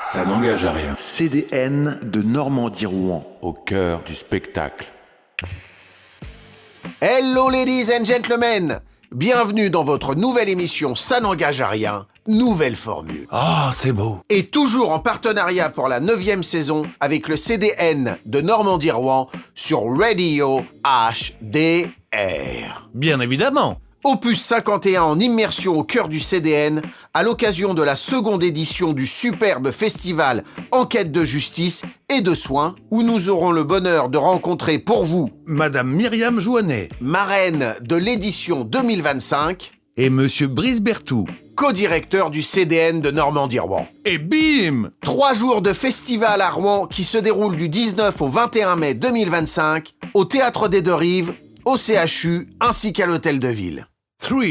Ça n'engage à rien. CDN de Normandie-Rouen. Au cœur du spectacle. Hello ladies and gentlemen. Bienvenue dans votre nouvelle émission Ça n'engage à rien, nouvelle formule. Ah, c'est beau. Et toujours en partenariat pour la 9e saison avec le CDN de Normandie-Rouen sur Radio HDR. Bien évidemment. Opus 51 en immersion au cœur du CDN à l'occasion de la seconde édition du superbe festival Enquête de justice et de soins où nous aurons le bonheur de rencontrer pour vous Madame Myriam Joannet marraine de l'édition 2025 et Monsieur Brice Berthoud. co-directeur du CDN de Normandie-Rouen. Et bim 3 jours de festival à Rouen qui se déroulent du 19 au 21 mai 2025 au Théâtre des Deux Rives, au CHU ainsi qu'à l'Hôtel de Ville. 3,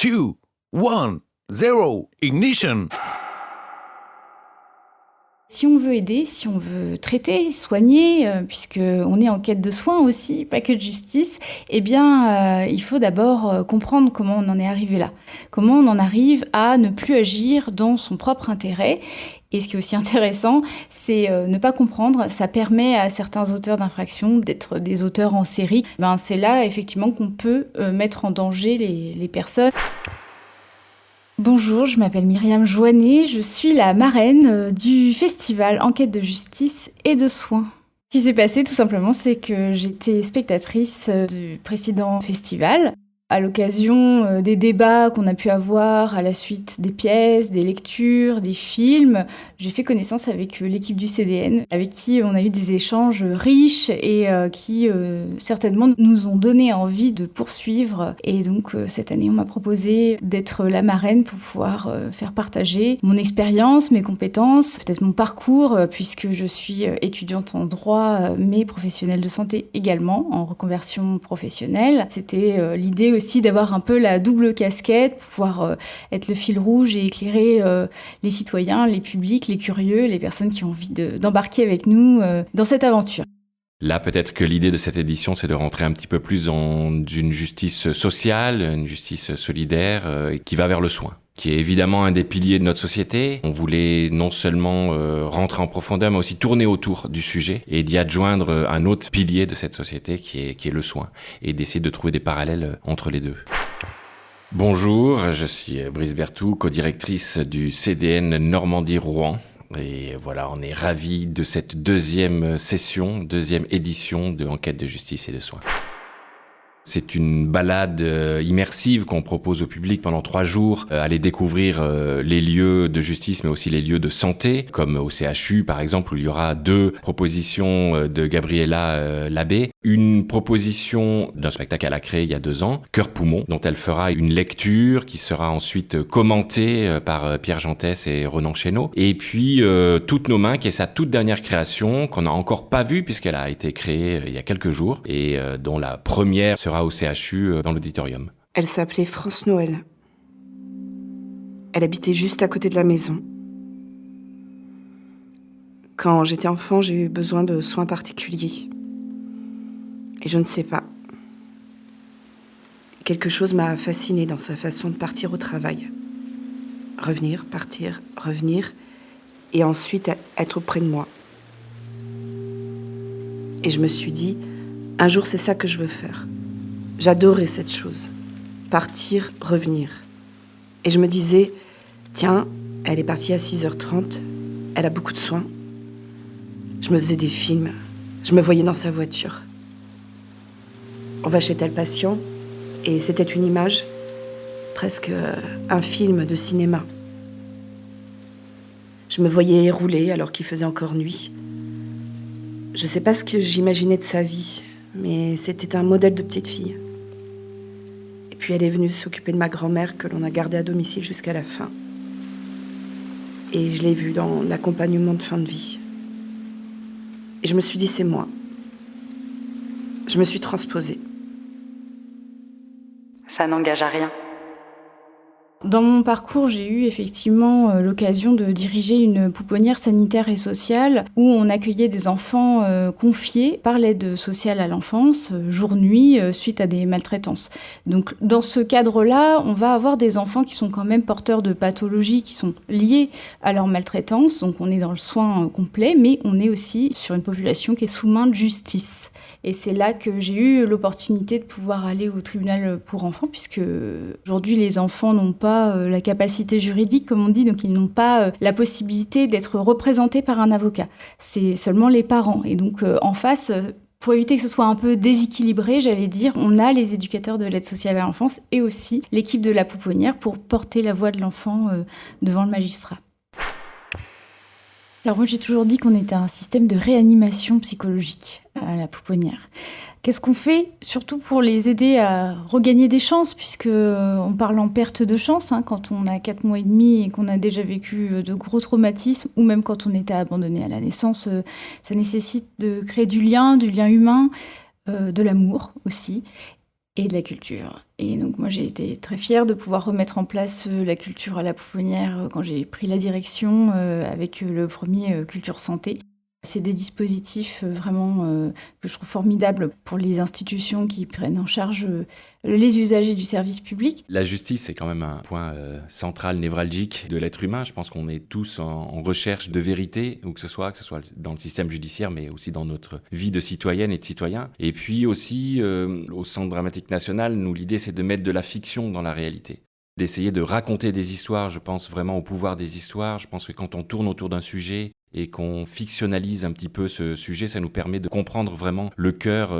2, 1, 0, ignition. Si on veut aider, si on veut traiter, soigner, puisqu'on est en quête de soins aussi, pas que de justice, eh bien, il faut d'abord comprendre comment on en est arrivé là. Comment on en arrive à ne plus agir dans son propre intérêt. Et ce qui est aussi intéressant, c'est ne pas comprendre. Ça permet à certains auteurs d'infractions d'être des auteurs en série. C'est là, effectivement, qu'on peut mettre en danger les personnes. Bonjour, je m'appelle Myriam Joannet, je suis la marraine du festival Enquête de justice et de soins. Ce qui s'est passé tout simplement, c'est que j'étais spectatrice du précédent festival. À l'occasion des débats qu'on a pu avoir à la suite des pièces, des lectures, des films, j'ai fait connaissance avec l'équipe du CDN, avec qui on a eu des échanges riches et qui certainement nous ont donné envie de poursuivre. Et donc cette année, on m'a proposé d'être la marraine pour pouvoir faire partager mon expérience, mes compétences, peut-être mon parcours, puisque je suis étudiante en droit, mais professionnelle de santé également, en reconversion professionnelle. C'était l'idée aussi d'avoir un peu la double casquette, pouvoir être le fil rouge et éclairer les citoyens, les publics, les curieux, les personnes qui ont envie d'embarquer avec nous dans cette aventure. Là, peut-être que l'idée de cette édition, c'est de rentrer un petit peu plus dans une justice sociale, une justice solidaire, qui va vers le soin, qui est évidemment un des piliers de notre société. On voulait non seulement rentrer en profondeur, mais aussi tourner autour du sujet et d'y adjoindre un autre pilier de cette société qui est le soin, et d'essayer de trouver des parallèles entre les deux. Bonjour, je suis Brice Berthoud, co-directrice du CDN Normandie-Rouen. Et voilà, on est ravis de cette deuxième édition de Enquête de justice et de soins. C'est une balade immersive qu'on propose au public pendant 3 jours, aller découvrir les lieux de justice mais aussi les lieux de santé, comme au CHU par exemple, où il y aura 2 propositions de Gabriella Labbé, une proposition d'un spectacle qu'elle a créé il y a 2 ans, Cœur-Poumon, dont elle fera une lecture qui sera ensuite commentée par Pierre Jantès et Ronan Chénaud, et puis Toutes nos mains, qui est sa toute dernière création, qu'on n'a encore pas vue puisqu'elle a été créée il y a quelques jours, et dont la première sera au CHU dans l'auditorium. Elle s'appelait France Noël. Elle habitait juste à côté de la maison. Quand j'étais enfant, j'ai eu besoin de soins particuliers. Et je ne sais pas. Quelque chose m'a fascinée dans sa façon de partir au travail. Revenir, partir, revenir, et ensuite être auprès de moi. Et je me suis dit, un jour c'est ça que je veux faire. J'adorais cette chose, partir, revenir. Et je me disais, tiens, elle est partie à 6h30, elle a beaucoup de soins. Je me faisais des films, je me voyais dans sa voiture. On va chez tel patient, et c'était une image, presque un film de cinéma. Je me voyais rouler alors qu'il faisait encore nuit. Je ne sais pas ce que j'imaginais de sa vie, mais c'était un modèle de petite fille. Et puis elle est venue s'occuper de ma grand-mère que l'on a gardée à domicile jusqu'à la fin. Et je l'ai vue dans l'accompagnement de fin de vie. Et je me suis dit, c'est moi. Je me suis transposée. Ça n'engage à rien. Dans mon parcours, j'ai eu effectivement l'occasion de diriger une pouponnière sanitaire et sociale où on accueillait des enfants confiés par l'aide sociale à l'enfance, jour-nuit, suite à des maltraitances. Donc dans ce cadre-là, on va avoir des enfants qui sont quand même porteurs de pathologies qui sont liées à leur maltraitance. Donc on est dans le soin complet, mais on est aussi sur une population qui est sous main de justice. Et c'est là que j'ai eu l'opportunité de pouvoir aller au tribunal pour enfants, puisque aujourd'hui les enfants n'ont pas la capacité juridique, comme on dit, donc ils n'ont pas la possibilité d'être représentés par un avocat. C'est seulement les parents. Et donc en face, pour éviter que ce soit un peu déséquilibré, j'allais dire, on a les éducateurs de l'aide sociale à l'enfance et aussi l'équipe de la pouponnière pour porter la voix de l'enfant devant le magistrat. Alors moi j'ai toujours dit qu'on était un système de réanimation psychologique à la pouponnière. Qu'est-ce qu'on fait, surtout pour les aider à regagner des chances, puisque on parle en perte de chance, quand on a 4 mois et demi et qu'on a déjà vécu de gros traumatismes, ou même quand on était abandonné à la naissance, ça nécessite de créer du lien humain, de l'amour aussi, et de la culture. Et donc moi j'ai été très fière de pouvoir remettre en place la culture à la pouponnière quand j'ai pris la direction avec le premier Culture Santé. C'est des dispositifs vraiment que je trouve formidables pour les institutions qui prennent en charge les usagers du service public. La justice, c'est quand même un point central, névralgique de l'être humain. Je pense qu'on est tous en recherche de vérité, où que ce soit dans le système judiciaire, mais aussi dans notre vie de citoyenne et de citoyen. Et puis aussi, au Centre dramatique national, nous, l'idée, c'est de mettre de la fiction dans la réalité. D'essayer de raconter des histoires, je pense vraiment au pouvoir des histoires. Je pense que quand on tourne autour d'un sujet et qu'on fictionnalise un petit peu ce sujet, ça nous permet de comprendre vraiment le cœur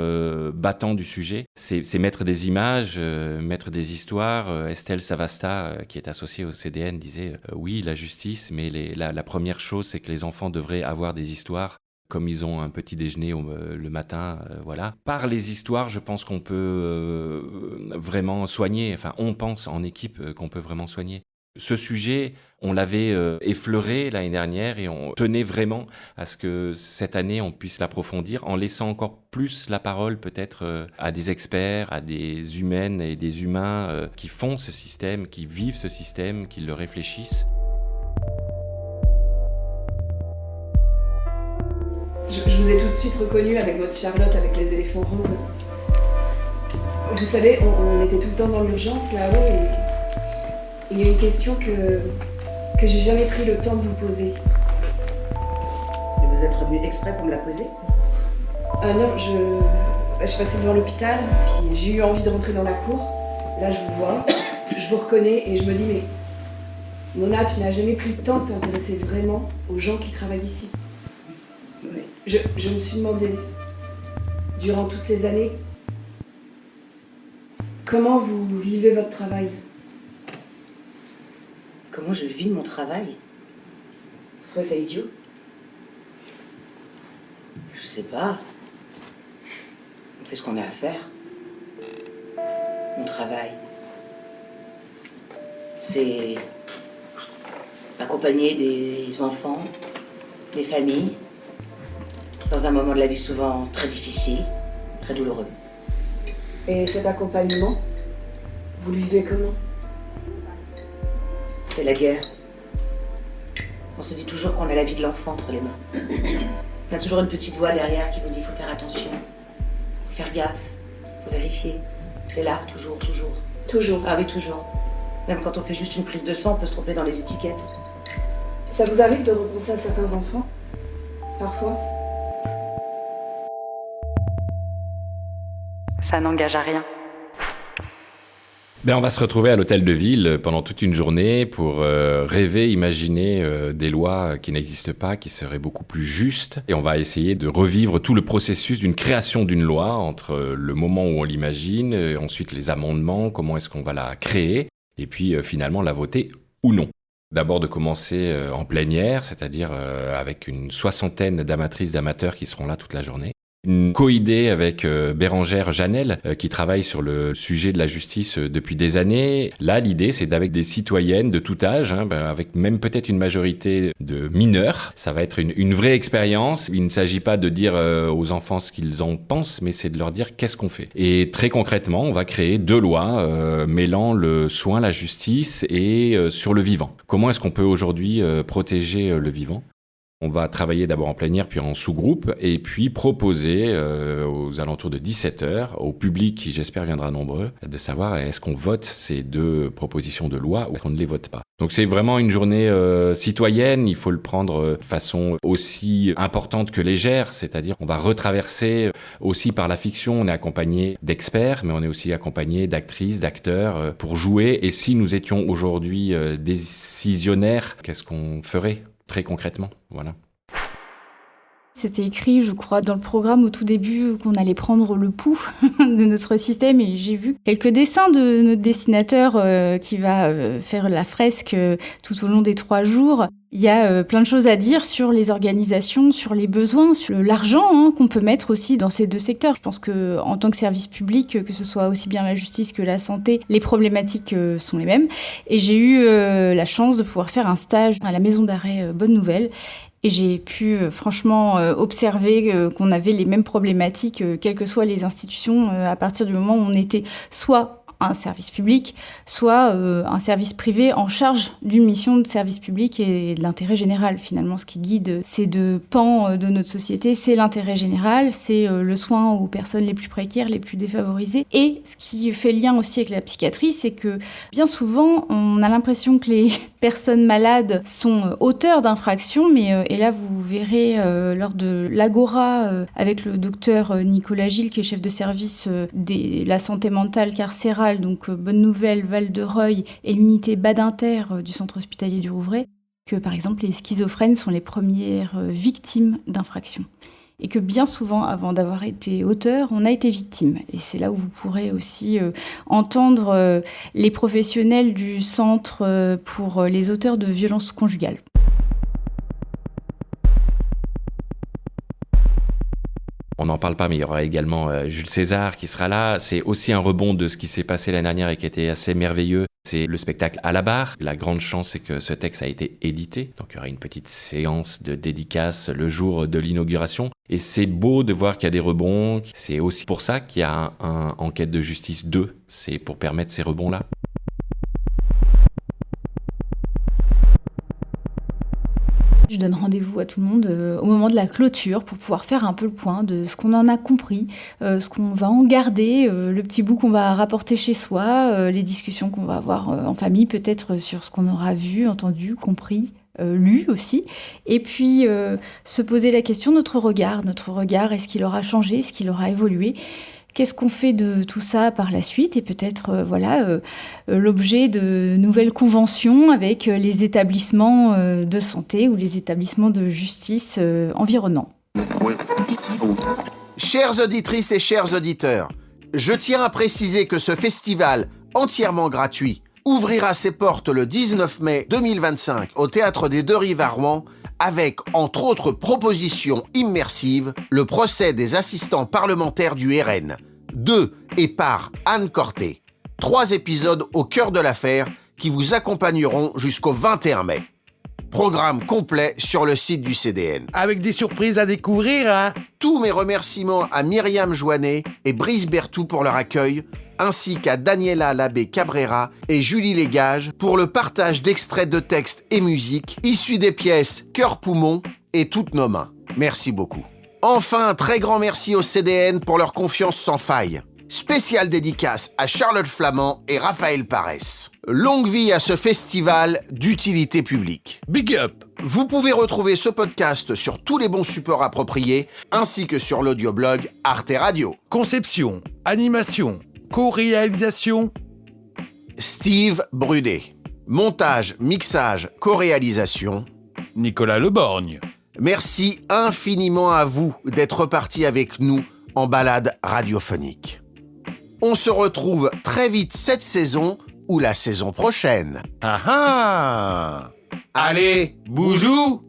battant du sujet. C'est mettre des images, mettre des histoires. Estelle Savasta, qui est associée au CDN, disait oui, la justice, mais la première chose, c'est que les enfants devraient avoir des histoires comme ils ont un petit déjeuner le matin, voilà. Par les histoires, je pense qu'on peut vraiment soigner, enfin on pense en équipe qu'on peut vraiment soigner. Ce sujet, on l'avait effleuré l'année dernière et on tenait vraiment à ce que cette année, on puisse l'approfondir en laissant encore plus la parole peut-être à des experts, à des humaines et des humains qui font ce système, qui vivent ce système, qui le réfléchissent. Je vous ai tout de suite reconnu avec votre Charlotte avec les éléphants roses. Vous savez, on était tout le temps dans l'urgence là-haut et il y a une question que j'ai jamais pris le temps de vous poser. Mais vous êtes venu exprès pour me la poser ? Non, je passais devant l'hôpital, puis j'ai eu envie de rentrer dans la cour. Là, je vous vois, je vous reconnais et je me dis, mais Mona, tu n'as jamais pris le temps de t'intéresser vraiment aux gens qui travaillent ici. Je me suis demandé, durant toutes ces années, comment vous vivez votre travail ? Comment je vis mon travail ? Vous trouvez ça idiot ? Je sais pas. On fait ce qu'on a à faire. Mon travail, c'est accompagner des enfants, des familles, dans un moment de la vie souvent très difficile, très douloureux. Et cet accompagnement, vous le vivez comment ? C'est la guerre. On se dit toujours qu'on a la vie de l'enfant entre les mains. On a toujours une petite voix derrière qui vous dit « faut faire attention, faut faire gaffe, faut vérifier ». C'est là, toujours, toujours. Toujours. Ah oui, toujours. Même quand on fait juste une prise de sang, on peut se tromper dans les étiquettes. Ça vous arrive de repenser à certains enfants ? Parfois ? Ça n'engage à rien. On va se retrouver à l'hôtel de ville pendant toute une journée pour rêver, imaginer des lois qui n'existent pas, qui seraient beaucoup plus justes. Et on va essayer de revivre tout le processus d'une création d'une loi entre le moment où on l'imagine, ensuite les amendements, comment est-ce qu'on va la créer, et puis finalement la voter ou non. D'abord de commencer en plénière, c'est-à-dire avec une 60aine d'amatrices, d'amateurs qui seront là toute la journée. Une co-idée avec Bérangère Janel, qui travaille sur le sujet de la justice depuis des années. Là, l'idée, c'est d'avec des citoyennes de tout âge, avec même peut-être une majorité de mineurs. Ça va être une vraie expérience. Il ne s'agit pas de dire aux enfants ce qu'ils en pensent, mais c'est de leur dire qu'est-ce qu'on fait. Et très concrètement, on va créer 2 lois mêlant le soin, la justice et sur le vivant. Comment est-ce qu'on peut aujourd'hui protéger le vivant ? On va travailler d'abord en plénière, puis en sous-groupe, et puis proposer aux alentours de 17h, au public qui, j'espère, viendra nombreux, de savoir est-ce qu'on vote ces 2 propositions de loi ou est-ce qu'on ne les vote pas. Donc c'est vraiment une journée citoyenne, il faut le prendre de façon aussi importante que légère, c'est-à-dire on va retraverser aussi par la fiction, on est accompagné d'experts, mais on est aussi accompagné d'actrices, d'acteurs pour jouer. Et si nous étions aujourd'hui décisionnaires, qu'est-ce qu'on ferait ? Très concrètement, voilà. C'était écrit, je crois, dans le programme au tout début qu'on allait prendre le pouls de notre système et j'ai vu quelques dessins de notre dessinateur qui va faire la fresque tout au long des 3 jours. Il y a plein de choses à dire sur les organisations, sur les besoins, sur l'argent qu'on peut mettre aussi dans ces 2 secteurs. Je pense qu'en tant que service public, que ce soit aussi bien la justice que la santé, les problématiques sont les mêmes. Et j'ai eu la chance de pouvoir faire un stage à la maison d'arrêt Bonne Nouvelle. Et j'ai pu franchement observer qu'on avait les mêmes problématiques, quelles que soient les institutions, à partir du moment où on était soit un service public, soit un service privé en charge d'une mission de service public et de l'intérêt général. Finalement, ce qui guide ces 2 pans de notre société, c'est l'intérêt général, c'est le soin aux personnes les plus précaires, les plus défavorisées. Et ce qui fait lien aussi avec la psychiatrie, c'est que bien souvent, on a l'impression que les personnes malades sont auteurs d'infractions, mais et là vous verrez lors de l'Agora avec le docteur Nicolas Gilles, qui est chef de service de la santé mentale carcérale, donc Bonne Nouvelle, Val-de-Reuil et l'unité Badinter du centre hospitalier du Rouvray, que par exemple les schizophrènes sont les premières victimes d'infractions. Et que bien souvent, avant d'avoir été auteur, on a été victime. Et c'est là où vous pourrez aussi entendre les professionnels du centre pour les auteurs de violences conjugales. On n'en parle pas, mais il y aura également Jules César qui sera là. C'est aussi un rebond de ce qui s'est passé l'année dernière et qui était assez merveilleux. C'est le spectacle à la barre. La grande chance, c'est que ce texte a été édité. Donc il y aura une petite séance de dédicace le jour de l'inauguration. Et c'est beau de voir qu'il y a des rebonds. C'est aussi pour ça qu'il y a un Enquête de justice 2. C'est pour permettre ces rebonds-là. Je donne rendez-vous à tout le monde au moment de la clôture pour pouvoir faire un peu le point de ce qu'on en a compris, ce qu'on va en garder, le petit bout qu'on va rapporter chez soi, les discussions qu'on va avoir en famille, peut-être sur ce qu'on aura vu, entendu, compris, lu aussi. Et puis se poser la question, notre regard, est-ce qu'il aura changé, est-ce qu'il aura évolué ? Qu'est-ce qu'on fait de tout ça par la suite ? Et peut-être l'objet de nouvelles conventions avec les établissements de santé ou les établissements de justice environnants. Chères auditrices et chers auditeurs, je tiens à préciser que ce festival entièrement gratuit ouvrira ses portes le 19 mai 2025 au Théâtre des Deux Rives à Rouen avec, entre autres propositions immersives, le procès des assistants parlementaires du RN, de et par Anne Corté. 3 épisodes au cœur de l'affaire qui vous accompagneront jusqu'au 21 mai. Programme complet sur le site du CDN. Avec des surprises à découvrir, hein. Tous mes remerciements à Myriam Joannet et Brice Berthoud pour leur accueil, ainsi qu'à Daniela Labbé Cabrera et Julie Légage pour le partage d'extraits de textes et musique issus des pièces Cœur-Poumon et Toutes nos mains. Merci beaucoup. Enfin, un très grand merci au CDN pour leur confiance sans faille. Spéciale dédicace à Charlotte Flamand et Raphaël Paresse. Longue vie à ce festival d'utilité publique. Big up. Vous pouvez retrouver ce podcast sur tous les bons supports appropriés, ainsi que sur l'audioblog Arte Radio. Conception, animation, co-réalisation, Steve Brudet. Montage, mixage, co-réalisation, Nicolas Leborgne. Merci infiniment à vous d'être partis avec nous en balade radiophonique. On se retrouve très vite cette saison ou la saison prochaine. Ah ah. Allez, boujou!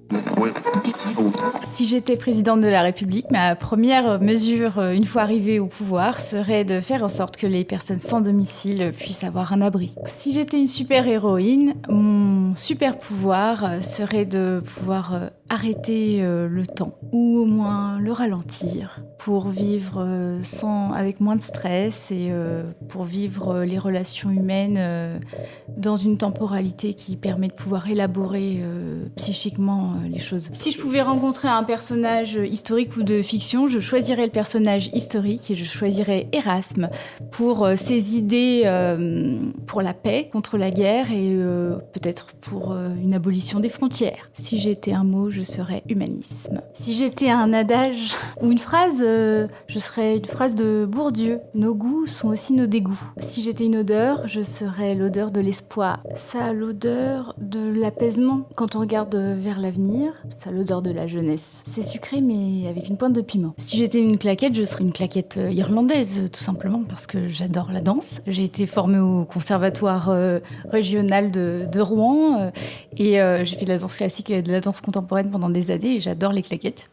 Si j'étais présidente de la République, ma première mesure, une fois arrivée au pouvoir, serait de faire en sorte que les personnes sans domicile puissent avoir un abri. Si j'étais une super-héroïne, mon super pouvoir serait de pouvoir arrêter le temps, ou au moins le ralentir, pour vivre avec moins de stress et pour vivre les relations humaines dans une temporalité qui permet de pouvoir élaborer psychiquement les choses. Si je pouvais rencontrer un personnage historique ou de fiction, je choisirais le personnage historique et je choisirais Erasme pour ses idées pour la paix, contre la guerre et peut-être pour une abolition des frontières. Si j'étais un mot, je serais humanisme. Si j'étais un adage ou une phrase, je serais une phrase de Bourdieu. Nos goûts sont aussi nos dégoûts. Si j'étais une odeur, je serais l'odeur de l'espoir. Ça a l'odeur de l'apaisement quand on regarde vers l'avenir. Ça a l'odeur de la jeunesse. C'est sucré mais avec une pointe de piment. Si j'étais une claquette, je serais une claquette irlandaise tout simplement parce que j'adore la danse. J'ai été formée au conservatoire régional de Rouen et j'ai fait de la danse classique et de la danse contemporaine pendant des années et j'adore les claquettes.